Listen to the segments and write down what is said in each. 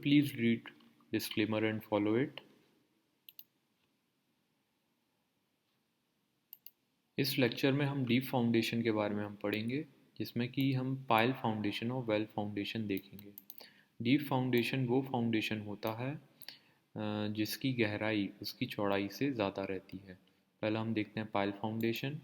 please read disclaimer and follow it. इस lecture में हम डीप फाउंडेशन के बारे में हम पढ़ेंगे, जिसमें कि हम पाइल फाउंडेशन और वेल फाउंडेशन देखेंगे। डीप फाउंडेशन वो फाउंडेशन होता है जिसकी गहराई उसकी चौड़ाई से ज़्यादा रहती है। पहला हम देखते हैं पाइल फाउंडेशन।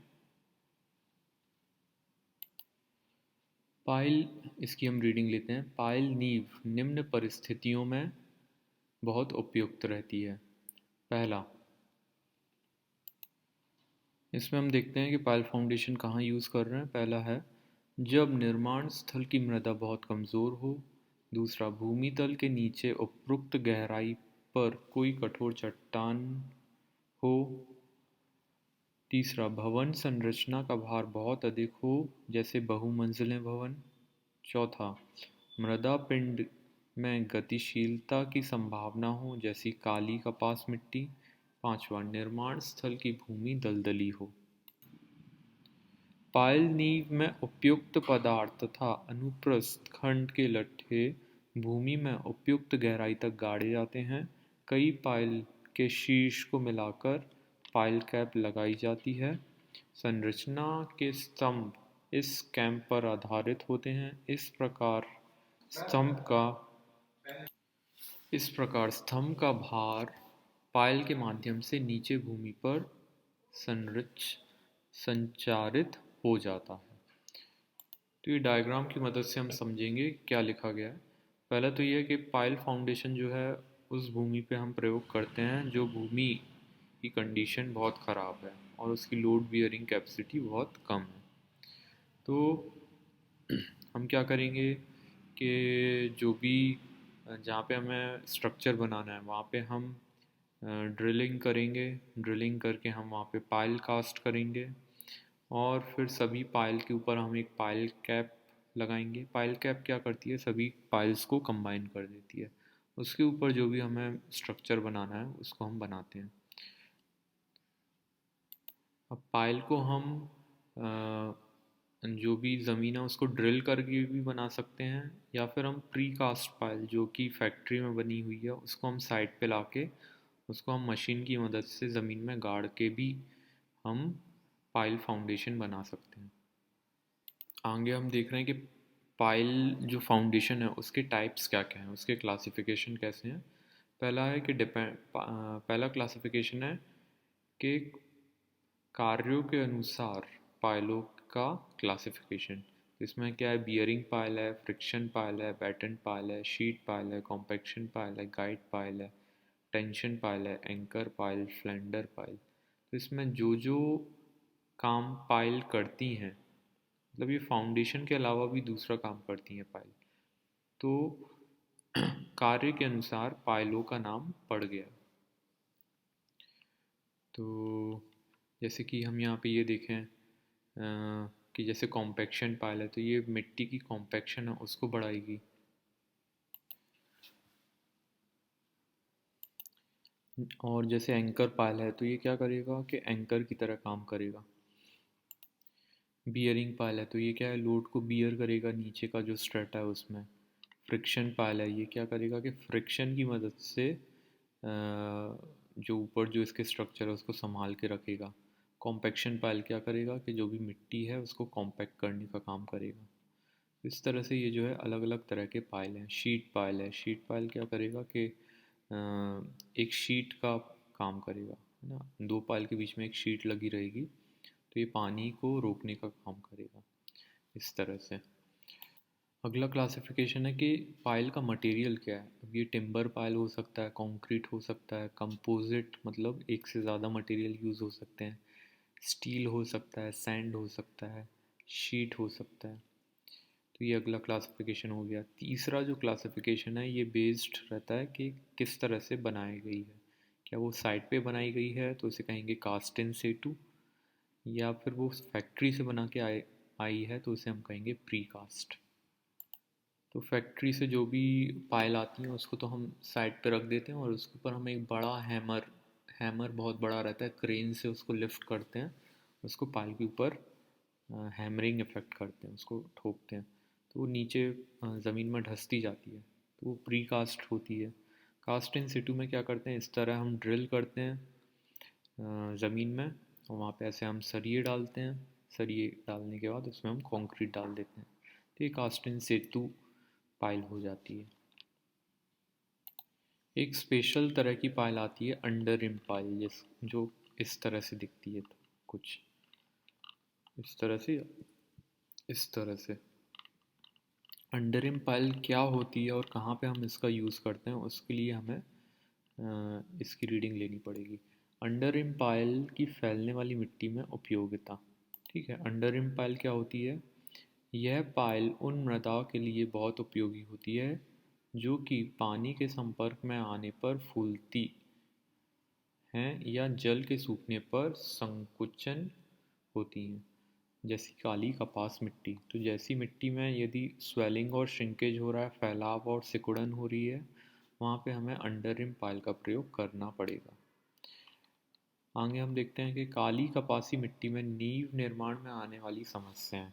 पाइल, इसकी हम रीडिंग लेते हैं। पाइल नींव निम्न परिस्थितियों में बहुत उपयुक्त रहती है। पहला, इसमें हम देखते हैं कि पाइल फाउंडेशन कहाँ यूज़ कर रहे हैं। पहला है जब निर्माण स्थल की मृदा बहुत कमज़ोर हो। दूसरा, भूमि तल के नीचे उपरोक्त गहराई पर कोई कठोर चट्टान हो। तीसरा, भवन संरचना का भार बहुत अधिक हो, जैसे बहुमंजिले भवन। चौथा, मृदा पिंड में गतिशीलता की संभावना हो, जैसी काली कपास मिट्टी। पांचवा, निर्माण स्थल की भूमि दलदली हो। पाइल नींव में उपयुक्त पदार्थ तथा अनुप्रस्थ खंड के लट्ठे भूमि में उपयुक्त गहराई तक गाड़े जाते हैं। कई पाइल के शीर्ष को मिलाकर पाइल कैप लगाई जाती है। संरचना के स्तंभ इस कैप पर आधारित होते हैं। इस प्रकार स्तंभ का भार पाइल के माध्यम से नीचे भूमि पर संचारित हो जाता है। तो ये डायग्राम की मदद से हम समझेंगे क्या लिखा गया है। पहला तो यह कि पाइल फाउंडेशन जो है उस भूमि पे हम प्रयोग करते हैं जो भूमि की कंडीशन बहुत ख़राब है और उसकी लोड बियरिंग कैपेसिटी बहुत कम है। तो हम क्या करेंगे कि जो भी जहाँ पे हमें स्ट्रक्चर बनाना है वहाँ पे हम ड्रिलिंग करेंगे। ड्रिलिंग करके हम वहाँ पे पाइल कास्ट करेंगे और फिर सभी पाइल के ऊपर हम एक पाइल कैप लगाएंगे। पाइल कैप क्या करती है, सभी पाइल्स को कंबाइन कर देती है। उसके ऊपर जो भी हमें स्ट्रक्चर बनाना है उसको हम बनाते हैं। अब पाइल को हम जो भी ज़मीन है उसको ड्रिल करके भी बना सकते हैं, या फिर हम प्री कास्ट पाइल जो कि फैक्ट्री में बनी हुई है उसको हम साइड पे लाके उसको हम मशीन की मदद से ज़मीन में गाड़ के भी हम पाइल फाउंडेशन बना सकते हैं। आगे हम देख रहे हैं कि पाइल जो फाउंडेशन है उसके टाइप्स क्या क्या हैं, उसके क्लासिफिकेशन कैसे हैं। पहला है कि पहला क्लासिफिकेशन है कि कार्यों के अनुसार पाइलों का क्लासिफिकेशन। इसमें क्या है, बियरिंग पाइल है, फ्रिक्शन पाइल है, बैटन पाइल है, शीट पाइल है, कॉम्पैक्शन पाइल है, गाइड पाइल है, टेंशन पाइल है, एंकर पाइल, फ्लेंडर पाइल। तो इसमें जो जो काम पाइल करती हैं, मतलब ये फाउंडेशन के अलावा भी दूसरा काम करती हैं पाइल, तो कार्य के अनुसार पाइलों का नाम पड़ गया। तो जैसे कि हम यहाँ पे ये देखें कि जैसे कॉम्पैक्शन पाइल है तो ये मिट्टी की कॉम्पैक्शन है उसको बढ़ाएगी। और जैसे एंकर पाइल है तो ये क्या करेगा कि एंकर की तरह काम करेगा। बियरिंग पाइल है तो ये क्या है, लोड को बियर करेगा नीचे का जो स्ट्रेटा है उसमें। फ्रिक्शन पाइल है, ये क्या करेगा कि फ्रिक्शन की मदद से जो ऊपर जो इसके स्ट्रक्चर है उसको संभाल के रखेगा। कॉम्पैक्शन पाइल क्या करेगा कि जो भी मिट्टी है उसको कॉम्पैक्ट करने का काम करेगा। इस तरह से ये जो है अलग अलग तरह के पाइल हैं। शीट पाइल है, शीट पाइल क्या करेगा कि एक शीट का काम करेगा, है ना। दो पाइल के बीच में एक शीट लगी रहेगी तो ये पानी को रोकने का काम करेगा इस तरह से। अगला क्लासिफिकेशन है कि पाइल का मटेरियल क्या है। अब ये टिम्बर पाइल हो सकता है, कंक्रीट हो सकता है, कंपोजिट मतलब एक से ज़्यादा मटेरियल यूज़ हो सकते हैं, स्टील हो सकता है, सैंड हो सकता है, शीट हो सकता है। तो ये अगला क्लासिफिकेशन हो गया। तीसरा जो क्लासिफिकेशन है ये बेस्ड रहता है कि किस तरह से बनाई गई है। क्या वो साइट पे बनाई गई है तो उसे कहेंगे कास्ट इन सिटू, या फिर वो फैक्ट्री से बना के आई है तो उसे हम कहेंगे प्री कास्ट। तो फैक्ट्री से जो भी पाइल आती हैं उसको तो हम साइड पे रख देते हैं और उसके ऊपर हम एक बड़ा हैमर बहुत बड़ा रहता है, क्रेन से उसको लिफ्ट करते हैं, उसको पाइल के ऊपर हैमरिंग इफेक्ट करते हैं, उसको ठोकते हैं तो वो नीचे ज़मीन में धंसती जाती है। तो वो प्री कास्ट होती है। कास्ट इन सिटू में क्या करते हैं, इस तरह हम ड्रिल करते हैं ज़मीन में, और वहाँ पे ऐसे हम सरिये डालते हैं। सरिये डालने के बाद उसमें हम कंक्रीट डाल देते हैं, तो ये कास्ट इन सिटू पाइल हो जाती है। एक स्पेशल तरह की पाइल आती है अंडर रिम पाइल, जो इस तरह से दिखती है, तो कुछ इस तरह से, इस तरह से। अंडर रिम पाइल क्या होती है और कहाँ पे हम इसका यूज़ करते हैं, उसके लिए हमें इसकी रीडिंग लेनी पड़ेगी। अंडर रिम पाइल की फैलने वाली मिट्टी में उपयोगिता। ठीक है, अंडर रिम पाइल क्या होती है? यह पाइल उन मृदा के लिए बहुत उपयोगी होती है जो कि पानी के संपर्क में आने पर फूलती हैं या जल के सूखने पर संकुचन होती हैं, जैसी काली कपास मिट्टी। तो जैसी मिट्टी में यदि स्वेलिंग और श्रिंकेज हो रहा है, फैलाव और सिकुड़न हो रही है, वहाँ पे हमें अंडर रिम पाइल का प्रयोग करना पड़ेगा। आगे हम देखते हैं कि काली कपासी मिट्टी में नींव निर्माण में आने वाली समस्याएं।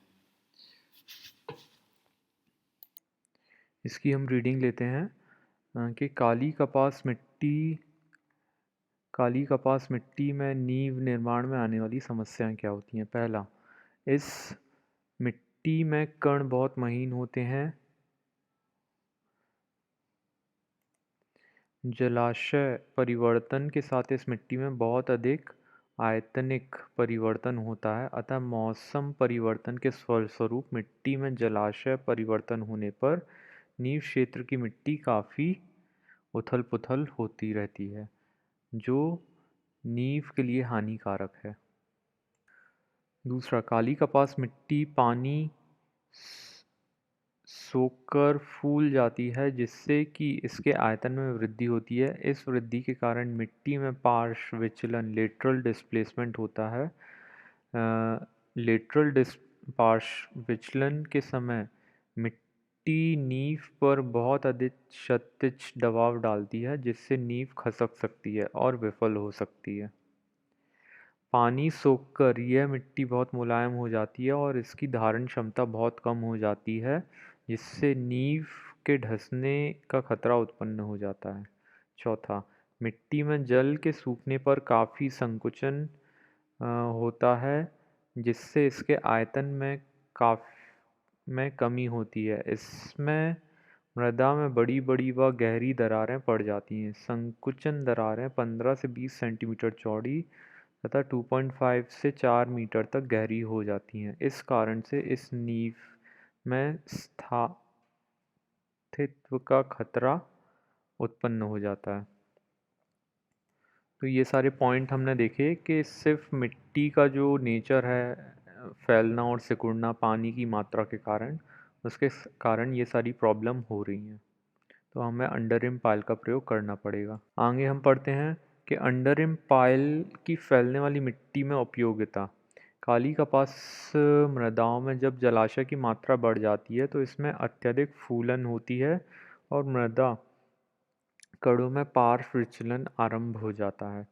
इसकी हम रीडिंग लेते हैं कि काली कपास मिट्टी में नींव निर्माण में आने वाली समस्याएं क्या होती हैं। पहला, इस मिट्टी में कण बहुत महीन होते हैं। जलाशय परिवर्तन के साथ इस मिट्टी में बहुत अधिक आयतनिक परिवर्तन होता है, अतः मौसम परिवर्तन के फलस्वरूप मिट्टी में जलाशय परिवर्तन होने पर नींव क्षेत्र की मिट्टी काफ़ी उथल पुथल होती रहती है, जो नींव के लिए हानिकारक है। दूसरा, काली कपास मिट्टी पानी सोखकर फूल जाती है, जिससे कि इसके आयतन में वृद्धि होती है। इस वृद्धि के कारण मिट्टी में पार्श्व विचलन लेटरल डिस्प्लेसमेंट होता है। लेटरल पार्श्व विचलन के समय मिट्टी नींव पर बहुत अधिक क्षैतिज दबाव डालती है, जिससे नींव खसक सकती है और विफल हो सकती है। पानी सोखकर यह मिट्टी बहुत मुलायम हो जाती है और इसकी धारण क्षमता बहुत कम हो जाती है, जिससे नींव के धंसने का खतरा उत्पन्न हो जाता है। चौथा, मिट्टी में जल के सूखने पर काफ़ी संकुचन होता है, जिससे इसके आयतन में कमी होती है। इसमें मृदा में बड़ी बड़ी व गहरी दरारें पड़ जाती हैं। संकुचन दरारें 15 से 20 सेंटीमीटर चौड़ी तथा 2.5 से 4 मीटर तक गहरी हो जाती हैं। इस कारण से इस नींव में अस्थित्व का खतरा उत्पन्न हो जाता है। तो ये सारे पॉइंट हमने देखे कि सिर्फ मिट्टी का जो नेचर है, फैलना और सिकुड़ना पानी की मात्रा के कारण, उसके कारण ये सारी प्रॉब्लम हो रही हैं। तो हमें अंडररिम पाइल का प्रयोग करना पड़ेगा। आगे हम पढ़ते हैं कि अंडररिम पाइल की फैलने वाली मिट्टी में उपयोगिता। काली कपास मृदाओं में जब जलाशय की मात्रा बढ़ जाती है तो इसमें अत्यधिक फूलन होती है और मृदा कणों में पार्श्व विचलन आरंभ हो जाता है,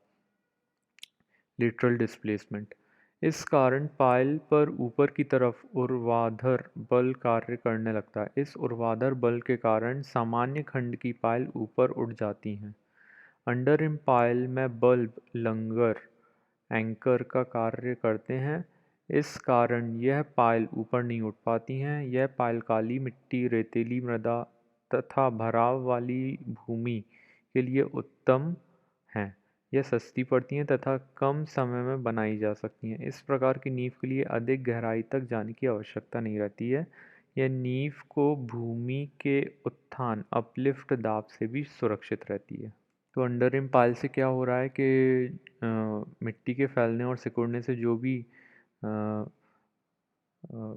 लेटरल डिस्प्लेसमेंट। इस कारण पाइल पर ऊपर की तरफ ऊर्ध्वाधर बल कार्य करने लगता है। इस ऊर्ध्वाधर बल के कारण सामान्य खंड की पाइल ऊपर उठ जाती हैं। अंडररिम पाइल में बल्ब लंगर एंकर का कार्य करते हैं। इस कारण यह पाइल ऊपर नहीं उठ पाती हैं। यह पाइल काली मिट्टी, रेतीली मृदा तथा भराव वाली भूमि के लिए उत्तम हैं। यह सस्ती पड़ती हैं तथा कम समय में बनाई जा सकती हैं। इस प्रकार की नींव के लिए अधिक गहराई तक जाने की आवश्यकता नहीं रहती है। यह नींव को भूमि के उत्थान अपलिफ्ट दाब से भी सुरक्षित रहती है। तो अंडररिम पाइल से क्या हो रहा है कि मिट्टी के फैलने और सिकुड़ने से जो भी अ, अ,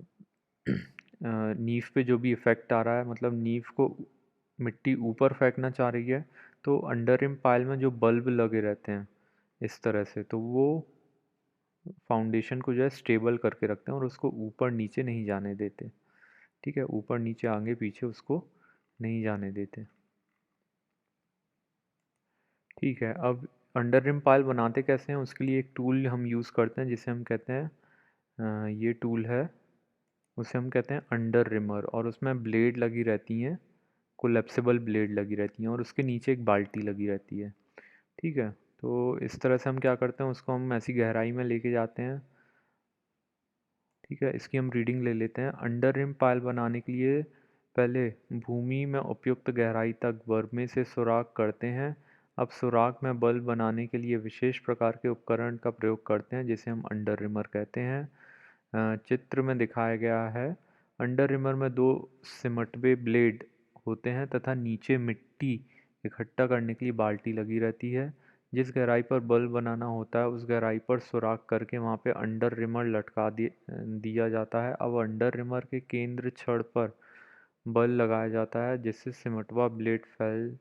नींव पे जो भी इफ़ेक्ट आ रहा है, मतलब नींव को मिट्टी ऊपर फेंकना चाह रही है, तो अंडररिम पाइल में जो बल्ब लगे रहते हैं इस तरह से, तो वो फाउंडेशन को जो है स्टेबल करके रखते हैं और उसको ऊपर नीचे नहीं जाने देते। ठीक है, ऊपर नीचे आगे पीछे उसको नहीं जाने देते। ठीक है, अब अंडर रिम पाइल बनाते कैसे हैं, उसके लिए एक टूल हम यूज़ करते हैं जिसे हम कहते हैं ये टूल है, उसे हम कहते हैं अंडर रिमर, और उसमें ब्लेड लगी रहती हैं कोलेप्सिबल ब्लेड लगी रहती हैं और उसके नीचे एक बाल्टी लगी रहती है। ठीक है, तो इस तरह से हम क्या करते हैं, उसको हम ऐसी गहराई में लेके जाते हैं। ठीक है, इसकी हम रीडिंग ले लेते हैं। अंडर रिम पाइल बनाने के लिए पहले भूमि में उपयुक्त गहराई तक बर्मे से सुराख करते हैं। अब सुराख में बल्ब बनाने के लिए विशेष प्रकार के उपकरण का प्रयोग करते हैं जिसे हम अंडर रिमर कहते हैं। चित्र में दिखाया गया है। अंडर रिमर में दो सिमटवे ब्लेड होते हैं तथा नीचे मिट्टी इकट्ठा करने के लिए बाल्टी लगी रहती है। जिस गहराई पर बल्ब बनाना होता है उस गहराई पर सुराख करके वहाँ पे अंडर रिमर लटका दिया जाता है। अब अंडर रिमर के केंद्र छड़ पर बल्ब लगाया जाता है जिससे सिमटवा ब्लेड फैल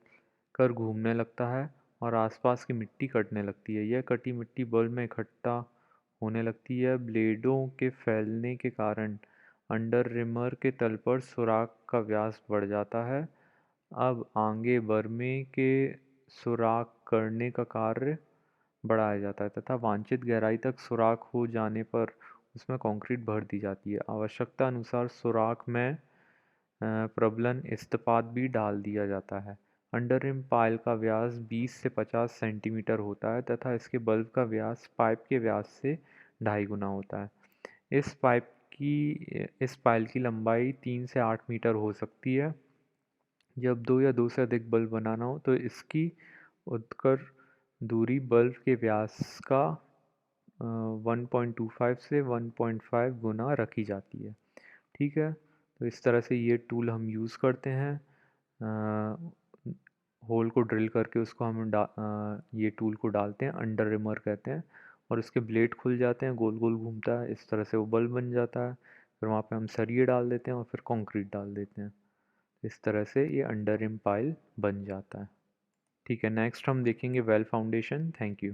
कर घूमने लगता है और आसपास की मिट्टी कटने लगती है। यह कटी मिट्टी बल्ब में इकट्ठा होने लगती है। ब्लेडों के फैलने के कारण अंडर रिमर के तल पर सुराख का व्यास बढ़ जाता है। अब आगे बर्मे के सुराख करने का कार्य बढ़ाया जाता है तथा वांछित गहराई तक सुराख हो जाने पर उसमें कंक्रीट भर दी जाती है। आवश्यकता अनुसार सुराख में प्रबलन इस्पात भी डाल दिया जाता है। अंडर रिम पाइल का व्यास 20 से 50 सेंटीमीटर होता है तथा इसके बल्ब का व्यास पाइप के व्यास से 2.5 गुना होता है। इस पाइल की लंबाई 3 से 8 मीटर हो सकती है। जब दो या दो से अधिक बल्ब बनाना हो तो इसकी उत्कर दूरी बल्ब के व्यास का 1.25 से 1.5 गुना रखी जाती है। ठीक है, तो इस तरह से ये टूल हम यूज़ करते हैं। होल को ड्रिल करके उसको हम ये टूल को डालते हैं, अंडर रिमर कहते हैं, और उसके ब्लेड खुल जाते हैं, गोल गोल घूमता है, इस तरह से वो बल्ब बन जाता है। फिर वहाँ पे हम सरिये डाल देते हैं और फिर कंक्रीट डाल देते हैं। इस तरह से ये अंडर रिम पाइल बन जाता है। ठीक है, नेक्स्ट हम देखेंगे वेल फाउंडेशन। Thank you.